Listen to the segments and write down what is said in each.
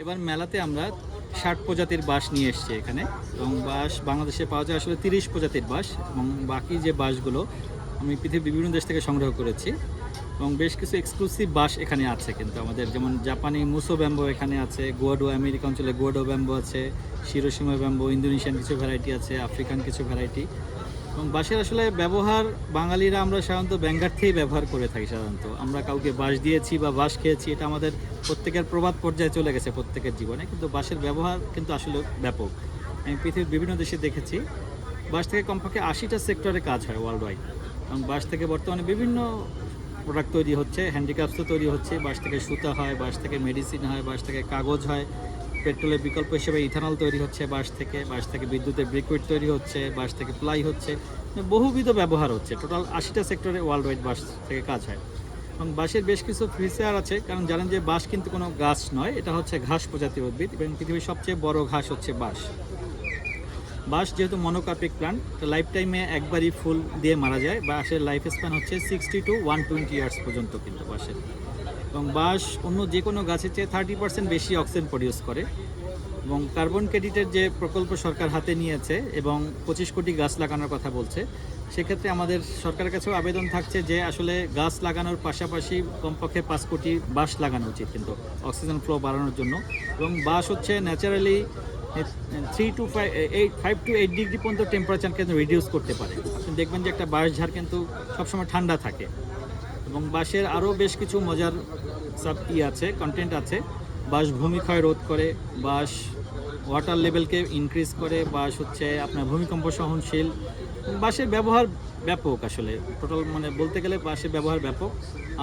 এবার মেলাতে আমরা ৬০ প্রজাতির বাঁশ নিয়ে এসেছি এখানে, এবং বাঁশ বাংলাদেশে পাওয়া যায় আসলে ৩০ প্রজাতির বাঁশ, এবং বাকি যে বাঁশগুলো আমি পৃথিবীর বিভিন্ন দেশ থেকে সংগ্রহ করেছি। এবং বেশ কিছু এক্সক্লুসিভ বাঁশ এখানে আছে, কিন্তু আমাদের যেমন জাপানি মুসো ব্যাম্বো এখানে আছে, গুয়াডো আমেরিকা অঞ্চলে গুয়াডো ব্যাম্বো আছে, শিরোশিমা ব্যাম্বো, ইন্দোনেশিয়ান কিছু ভ্যারাইটি আছে, আফ্রিকান কিছু ভ্যারাইটি। এবং বাঁশের আসলে ব্যবহার বাঙালিরা আমরা সাধারণত ব্যাঙ্গার্থেই ব্যবহার করে থাকি। সাধারণত আমরা কাউকে বাঁশ দিয়েছি বা বাঁশ খেয়েছি, এটা আমাদের প্রত্যেকের প্রবাদ পর্যায়ে চলে গেছে প্রত্যেকের জীবনে, কিন্তু বাঁশের ব্যবহার কিন্তু আসলে ব্যাপক। আমি পৃথিবীর বিভিন্ন দেশে দেখেছি বাঁশ থেকে কমপক্ষে ৮০টা সেক্টরে কাজ হয় ওয়ার্ল্ড ওয়াইড। এবং বাঁশ থেকে বর্তমানে বিভিন্ন প্রোডাক্ট তৈরি হচ্ছে, হ্যান্ডিক্রাফটসও তৈরি হচ্ছে, বাঁশ থেকে সুতা হয়, বাঁশ থেকে মেডিসিন হয়, বাঁশ থেকে কাগজ হয়, পেট্রোলের বিকল্প হিসেবে ইথানল তৈরি হচ্ছে বাঁশ থেকে বিদ্যুতের ব্রিকুইড তৈরি হচ্ছে, বাঁশ থেকে প্লাই হচ্ছে, বহুবিধ ব্যবহার হচ্ছে। টোটাল ৮০টা সেক্টরে ওয়ার্ল্ড ওয়াইড বাঁশ থেকে কাজ হয়। এবং বাঁশের বেশ কিছু ফিচার আছে, কারণ জানেন যে বাঁশ কিন্তু কোনো গাছ নয়, এটা হচ্ছে ঘাস প্রজাতির উদ্ভিদ, এবং পৃথিবীর সবচেয়ে বড় ঘাস হচ্ছে বাঁশ। বাঁশ যেহেতু মনোকার্পিক প্ল্যান্ট, লাইফ টাইমে একবারই ফুল দিয়ে মারা যায়। বাঁশের লাইফ স্প্যান হচ্ছে 60 to 120 ইয়ার্স পর্যন্ত কিন্তু বাঁশের। এবং বাঁশ অন্য যে কোনো গাছের চেয়ে 30% বেশি অক্সিজেন প্রডিউস করে। এবং কার্বন ক্রেডিটের যে প্রকল্প সরকার হাতে নিয়েছে এবং 25 কোটি গাছ লাগানোর কথা বলছে, সেক্ষেত্রে আমাদের সরকারের কাছেও আবেদন থাকছে যে আসলে গাছ লাগানোর পাশাপাশি কমপক্ষে 5 কোটি বাঁশ লাগানো উচিত কিন্তু অক্সিজেন ফ্লো বাড়ানোর জন্য। এবং বাঁশ হচ্ছে ন্যাচারালি 5 to 8 ডিগ্রি পর্যন্ত টেম্পারেচার কিন্তু রিডিউস করতে পারে। আপনি দেখবেন যে একটা বাঁশ ঝাড় কিন্তু সবসময় ঠান্ডা থাকে। এবং বাঁশের আরও বেশ কিছু মজার আছে, কন্টেন্ট আছে। বাঁশ ভূমিক্ষয় রোধ করে, বাঁশ ওয়াটার লেভেলকে ইনক্রিজ করে, বাঁশ হচ্ছে আপনার ভূমিকম্প সহনশীল। বাঁশের ব্যবহার ব্যাপক আসলে, টোটাল মানে বলতে গেলে বাঁশের ব্যবহার ব্যাপক।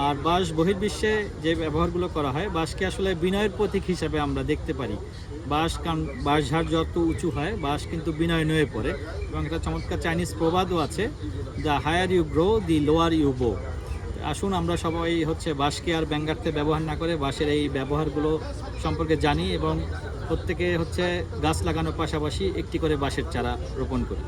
আর বাঁশ বহির্বিশ্বে যে ব্যবহারগুলো করা হয়, বাঁশকে আসলে বিনয়ের প্রতীক হিসাবে আমরা দেখতে পারি। কারণ বাঁশঝাড় যত উঁচু হয়, বাঁশ কিন্তু বিনয় নয়ে পড়ে। এবং একটা চমৎকার চাইনিজ প্রবাদও আছে, the higher you grow the lower you bow. আসুন আমরা সবাই হচ্ছে বাঁশকে আর ব্যঙ্গার্থে ব্যবহার না করে বাঁশের এই ব্যবহারগুলো সম্পর্কে জানি, এবং প্রত্যেকে হচ্ছে গাছ লাগানোর পাশাপাশি একটি করে বাঁশের চারা রোপণ করি।